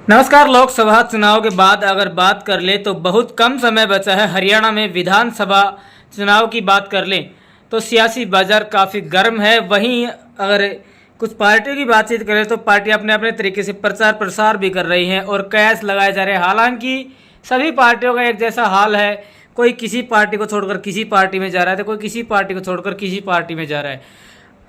नमस्कार। लोकसभा चुनाव के बाद अगर बात कर ले तो बहुत कम समय बचा है। हरियाणा में विधानसभा चुनाव की बात कर लें तो सियासी बाजार काफ़ी गर्म है। वहीं अगर कुछ पार्टियों की बातचीत करें तो पार्टियां अपने अपने तरीके से प्रचार प्रसार भी कर रही हैं और कयास लगाए जा रहे हैं। हालांकि सभी पार्टियों का एक जैसा हाल है, कोई किसी पार्टी को छोड़कर किसी पार्टी में जा रहा है तो कोई किसी पार्टी को छोड़कर किसी पार्टी में जा रहा है।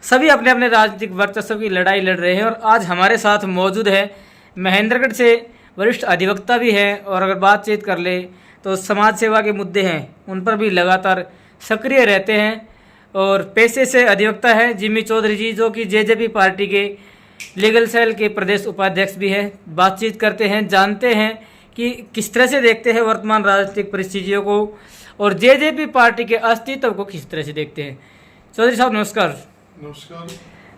सभी अपने अपने राजनीतिक वर्चस्व की लड़ाई लड़ रहे हैं और आज हमारे साथ मौजूद है महेंद्रगढ़ से वरिष्ठ अधिवक्ता भी हैं और अगर बातचीत कर ले तो समाज सेवा के मुद्दे हैं उन पर भी लगातार सक्रिय रहते हैं और पेशे से अधिवक्ता हैं जिमी चौधरी जी, जो कि जेजेपी पार्टी के लीगल सेल के प्रदेश उपाध्यक्ष भी हैं। बातचीत करते हैं, जानते हैं कि किस तरह से देखते हैं वर्तमान राजनीतिक परिस्थितियों को और जेजेपी पार्टी के अस्तित्व को किस तरह से देखते हैं। चौधरी साहब नमस्कार। नमस्कार।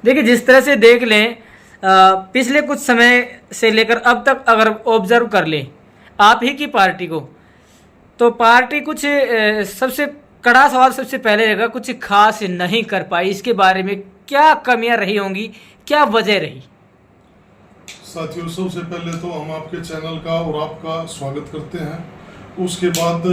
देखिए, जिस तरह से देख लें पिछले कुछ समय से लेकर अब तक अगर ऑब्जर्व कर लें आप ही की पार्टी को, तो पार्टी कुछ सबसे कड़ा सवाल सबसे पहले रहेगा, कुछ खास नहीं कर पाई। इसके बारे में क्या कमियां रही होंगी, क्या वजह रही? साथियों, सबसे पहले तो हम आपके चैनल का और आपका स्वागत करते हैं। उसके बाद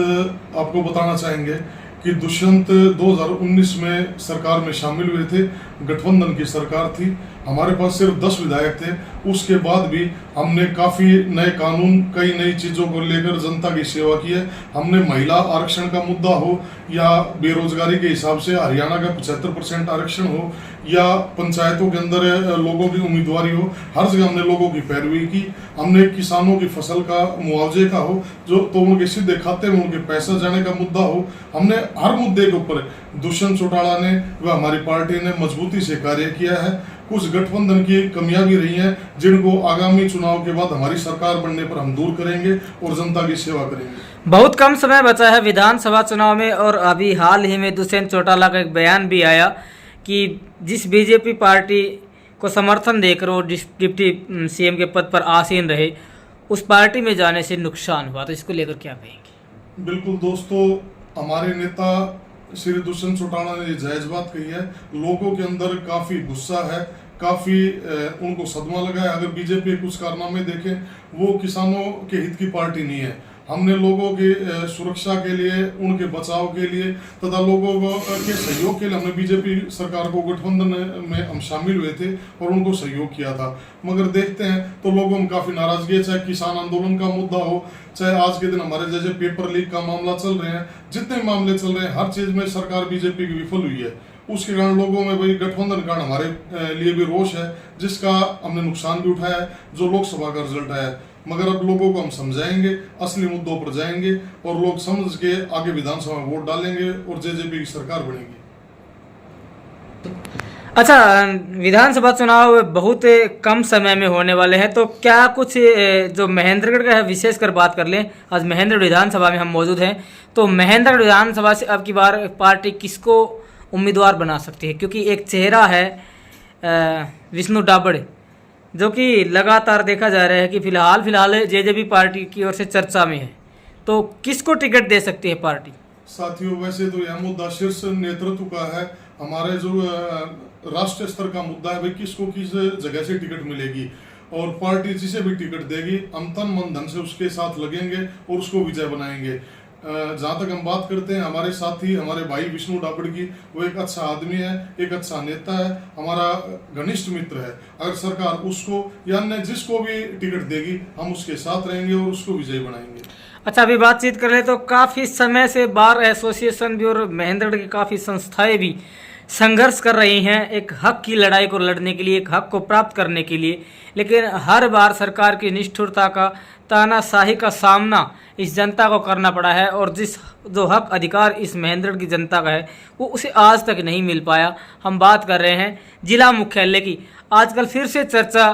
आपको बताना चाहेंगे कि दुष्यंत 2019 में सरकार में शामिल हुए थे। गठबंधन की सरकार थी, हमारे पास सिर्फ 10 विधायक थे। उसके बाद भी हमने काफ़ी नए कानून, कई नई चीज़ों को लेकर जनता की सेवा की है। हमने महिला आरक्षण का मुद्दा हो या बेरोजगारी के हिसाब से हरियाणा का 75% आरक्षण हो या पंचायतों के अंदर लोगों की उम्मीदवारी हो, हर जगह हमने लोगों की पैरवी की। हमने किसानों की फसल का मुआवजे का हो जो तो उनके सीधे खाते में उनके पैसा जाने का मुद्दा हो, हमने हर मुद्दे के ऊपर दुष्यंत चौटाला ने व हमारी पार्टी ने मजबूती से कार्य किया है। कुछ गठबंधन की कमियां भी रही हैं जिनको आगामी चुनाव के बाद हमारी सरकार बनने पर हम दूर करेंगे और जनता की सेवा करेंगे। बहुत कम समय बचा है विधानसभा चुनाव में और अभी हाल ही में दुष्यंत चौटाला का एक बयान भी आया कि जिस बीजेपी पार्टी को समर्थन देकर वो डिप्टी सीएम के पद पर आसीन रहे, उस पार्टी में जाने से नुकसान हुआ, तो इसको लेकर क्या कहेंगे? बिल्कुल दोस्तों, हमारे नेता श्री दुष्यंत चौटाला ने जायज बात कही है। लोगों के अंदर काफी गुस्सा है, काफी उनको सदमा लगा है। अगर बीजेपी कुछ कारनामे देखें, वो किसानों के हित की पार्टी नहीं है। हमने लोगों की सुरक्षा के लिए, उनके बचाव के लिए तथा लोगों के सहयोग के लिए हमने बीजेपी सरकार को गठबंधन में हम शामिल हुए थे और उनको सहयोग किया था। मगर देखते हैं तो लोगों में काफी नाराजगी है, चाहे किसान आंदोलन का मुद्दा हो, चाहे आज के दिन हमारे जैसे पेपर लीक का मामला चल रहे हैं, जितने मामले चल रहे हैं, हर चीज में सरकार बीजेपी की विफल हुई है। उसके कारण लोगों में भाई गठबंधन कारण हमारे लिए भी रोष है, जिसका हमने नुकसान भी उठाया है जो लोकसभा का रिजल्ट आया है। मगर अब लोगों को हम समझाएंगे, असली मुद्दों पर जाएंगे और लोग समझ के आगे विधानसभा में वोट डालेंगे और जेजेपी की सरकार बनेगी। अच्छा, विधानसभा चुनाव बहुत कम समय में होने वाले हैं, तो क्या कुछ जो महेंद्रगढ़ का है, विशेषकर बात कर लें, आज महेंद्रगढ़ विधानसभा में हम मौजूद हैं, तो महेंद्रगढ़ विधानसभा से अब की बार पार्टी किसको उम्मीदवार बना सकती है? क्योंकि एक चेहरा है विष्णु डाबड़, जो कि लगातार देखा जा रहा है कि फिलहाल जेजेपी पार्टी की ओर से चर्चा में है, तो किसको टिकट दे सकती है पार्टी? साथियों, वैसे तो यह मुद्दा शीर्ष नेतृत्व का है। हमारे जो राष्ट्रीय स्तर का मुद्दा है भाई, किसको किस जगह से टिकट मिलेगी और पार्टी जिसे भी टिकट देगी हम तन मन धन से उसके साथ लगेंगे और उसको विजय बनाएंगे। जहाँ तक हम बात करते हैं हमारे साथी, हमारे भाई विष्णु डाबड़ की, वो एक अच्छा आदमी है, एक अच्छा नेता है, हमारा घनिष्ठ मित्र है। अगर सरकार उसको या अन्य जिसको भी टिकट देगी हम उसके साथ रहेंगे और उसको विजयी बनाएंगे। अच्छा, अभी बातचीत कर रहे तो काफ़ी समय से बार एसोसिएशन भी और महेंद्रगढ़ की काफ़ी संस्थाएं भी संघर्ष कर रही हैं एक हक की लड़ाई को लड़ने के लिए, एक हक को प्राप्त करने के लिए, लेकिन हर बार सरकार की निष्ठुरता का, तानाशाही का सामना इस जनता को करना पड़ा है और जो हक अधिकार इस महेंद्रगढ़ की जनता का है वो उसे आज तक नहीं मिल पाया। हम बात कर रहे हैं जिला मुख्यालय की। आजकल फिर से चर्चा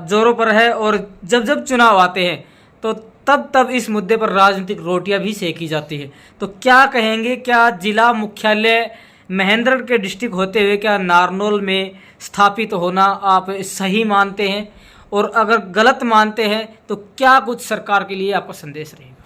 जोरों पर है और जब जब चुनाव आते हैं तो तब इस मुद्दे पर राजनीतिक रोटियां भी सेकी जाती है। तो क्या कहेंगे, क्या जिला मुख्यालय महेंद्रगढ़ के डिस्ट्रिक्ट होते हुए क्या नारनौल में स्थापित होना आप सही मानते हैं? और अगर गलत मानते हैं तो क्या कुछ सरकार के लिए आपका संदेश रहेगा?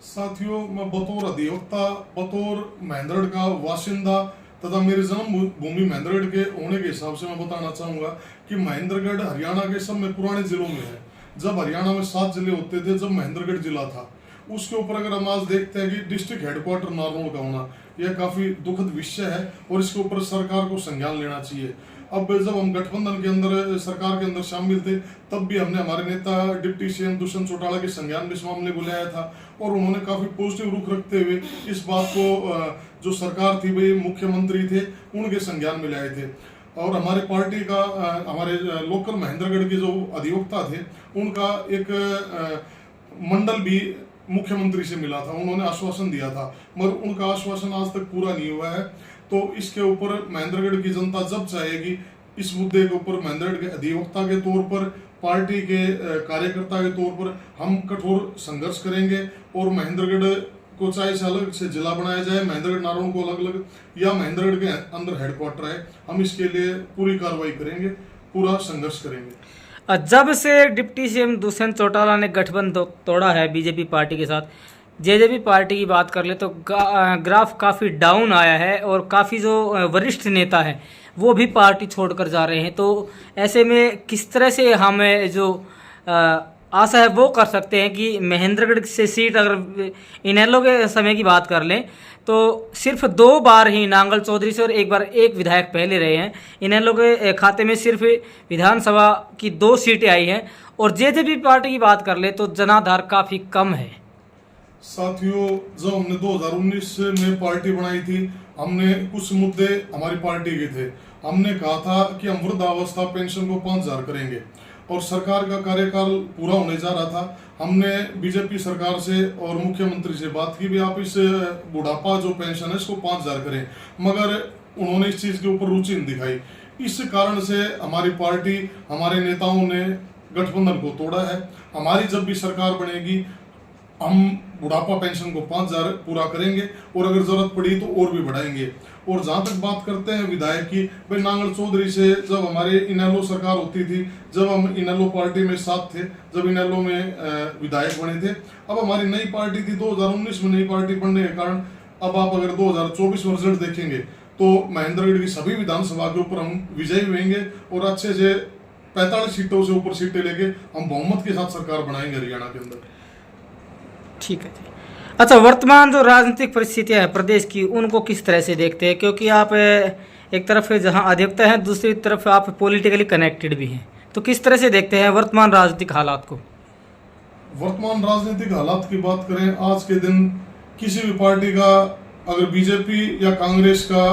साथियों, मैं बतौर अधिवक्ता, बतौर महेंद्रगढ़ का वासिंदा तथा मेरी जन्मभूमि महेंद्रगढ़ के होने के हिसाब से मैं बताना चाहूँगा कि महेंद्रगढ़ हरियाणा के सब में पुराने जिलों में है। जब हरियाणा में 7 जिले होते थे, जब महेंद्रगढ़ जिला था, उसके ऊपर अगर हम आज देखते हैं कि डिस्ट्रिक्ट हेडक्वार्टर नारनौल का होना, यह काफी दुखद विषय है और इसके ऊपर सरकार को संज्ञान लेना चाहिए। अब जब हम गठबंधन के अंदर, सरकार के अंदर शामिल थे, तब भी हमने हमारे नेता डिप्टी सीएम दुष्यंत चौटाला के संज्ञान में इस मामले को लाया था और उन्होंने काफी पॉजिटिव रुख रखते हुए इस बात को जो सरकार थी, भाई मुख्यमंत्री थे, उनके संज्ञान में लाए थे। और हमारे पार्टी का, हमारे लोकल महेंद्रगढ़ के जो अधिवक्ता थे, उनका एक मंडल भी मुख्यमंत्री से मिला था, उन्होंने आश्वासन दिया था, मगर उनका आश्वासन आज तक पूरा नहीं हुआ है। तो इसके ऊपर महेंद्रगढ़ की जनता जब चाहेगी, इस मुद्दे के ऊपर महेंद्रगढ़ के अधिवक्ता के तौर पर, पार्टी के कार्यकर्ता के तौर पर हम कठोर संघर्ष करेंगे और महेंद्रगढ़ को चाहे से अलग से जिला बनाया जाए, महेंद्रगढ़ नारनौल को अलग अलग, या महेंद्रगढ़ के अंदर हेडक्वार्टर है, हम इसके लिए पूरी कार्रवाई करेंगे, पूरा संघर्ष करेंगे। जब से डिप्टी सीएम दुष्यंत चौटाला ने गठबंधन तोड़ा है बीजेपी पार्टी के साथ, जेजेपी पार्टी की बात कर ले तो ग्राफ काफ़ी डाउन आया है और काफ़ी जो वरिष्ठ नेता हैं वो भी पार्टी छोड़कर जा रहे हैं। तो ऐसे में किस तरह से हमें जो आशा है वो कर सकते हैं कि महेंद्रगढ़ से सीट, अगर इनेलो के समय की बात कर लें तो सिर्फ 2 बार ही नांगल चौधरी से और एक बार एक विधायक पहले रहे हैं। इनेलो के खाते में सिर्फ विधानसभा की 2 सीटें आई हैं और जेजेपी पार्टी की बात कर ले तो जनाधार काफ़ी कम है। साथियों, जब हमने 2019 में पार्टी बनाई थी, हमने कुछ मुद्दे हमारी पार्टी के थे। हमने कहा था कि हम वृद्धावस्था पेंशन को 5,000 करेंगे और सरकार का कार्यकाल पूरा होने जा रहा था। हमने बीजेपी सरकार से और मुख्यमंत्री से बात की भी, आप इस बुढ़ापा जो पेंशन है इसको 5,000 करें, मगर उन्होंने इस चीज के ऊपर रुचि नहीं दिखाई। इस कारण से हमारी पार्टी, हमारे नेताओं ने गठबंधन को तोड़ा है। हमारी जब भी सरकार बनेगी, हम बुढ़ापा पेंशन को 5,000 पूरा करेंगे और अगर जरूरत पड़ी तो और भी बढ़ाएंगे। और जहां तक बात करते हैं विधायक की, भाई नांगल चौधरी से जब हमारे इनेलो सरकार होती थी, जब हम इनेलो पार्टी में साथ थे, जब इनेलो में विधायक बने थे, अब हमारी नई पार्टी थी 2019 में, नई पार्टी बनने के कारण अब आप अगर 2024 में रिजल्ट देखेंगे तो महेंद्रगढ़ की सभी विधानसभा के ऊपर हम विजयी होंगे और अच्छे से 45 सीटों से ऊपर सीटें लेके हम बहुमत के साथ सरकार बनाएंगे हरियाणा के अंदर। ठीक है जी। अच्छा, वर्तमान जो राजनीतिक परिस्थितियां हैं प्रदेश की, उनको किस तरह से देखते हैं? क्योंकि आप एक तरफ जहां अधिवक्ता हैं, दूसरी तरफ आप पॉलिटिकली कनेक्टेड भी हैं, तो किस तरह से देखते हैं वर्तमान राजनीतिक हालात को? वर्तमान राजनीतिक हालात की बात करें, आज के दिन किसी भी पार्टी का, अगर बीजेपी या कांग्रेस का,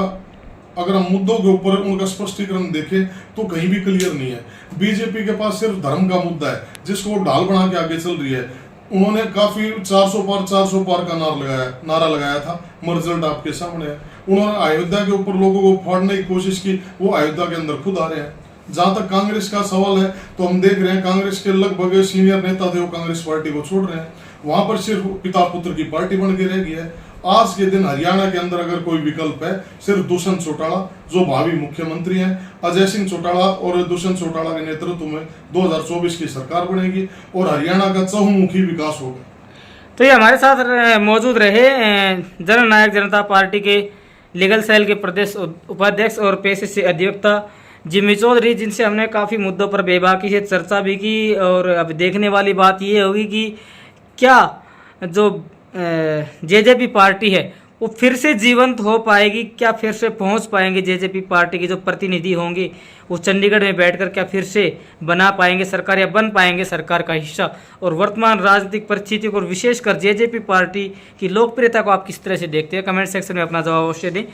अगर हम मुद्दों के ऊपर उनका स्पष्टीकरण देखें तो कहीं भी क्लियर नहीं है। बीजेपी के पास सिर्फ धर्म का मुद्दा है जिसको वो ढाल बना के आगे चल रही है। उन्होंने काफी 400 पार का नारा लगाया था, मगर रिजल्ट आपके सामने है। उन्होंने अयोध्या के ऊपर लोगों को फाड़ने की कोशिश की, वो अयोध्या के अंदर खुद आ रहे हैं। जहां तक कांग्रेस का सवाल है तो हम देख रहे हैं कांग्रेस के लगभग सीनियर नेता थे वो कांग्रेस पार्टी को छोड़ रहे हैं, वहां पर सिर्फ पिता पुत्र की पार्टी बन के रह गई है। आज के दिन हरियाणा के अंदर अगर कोई विकल्प है, सिर्फ दुष्यंत चौटाला जो भावी मुख्यमंत्री हैं, अजय सिंह चौटाला और दुष्यंत चौटाला के नेतृत्व में 2024 की सरकार बनेगी और हरियाणा का चहुमुखी विकास होगा। तो ये हमारे साथ मौजूद रहे जननायक जनता पार्टी के लीगल सेल के प्रदेश उपाध्यक्ष और पेशे से अधिवक्ता जिम्मी चौधरी, जिनसे हमने काफ़ी मुद्दों पर बेबाकी से चर्चा भी की। और अब देखने वाली बात ये होगी कि क्या जो जेजेपी पार्टी है वो फिर से जीवंत हो पाएगी, क्या फिर से पहुंच पाएंगे जेजेपी पार्टी के जो प्रतिनिधि होंगे वो चंडीगढ़ में बैठकर क्या फिर से बना पाएंगे सरकार या बन पाएंगे सरकार का हिस्सा। और वर्तमान राजनीतिक परिस्थितियों और विशेषकर जेजेपी पार्टी की लोकप्रियता को आप किस तरह से देखते हैं, कमेंट सेक्शन में अपना जवाब अवश्य दें।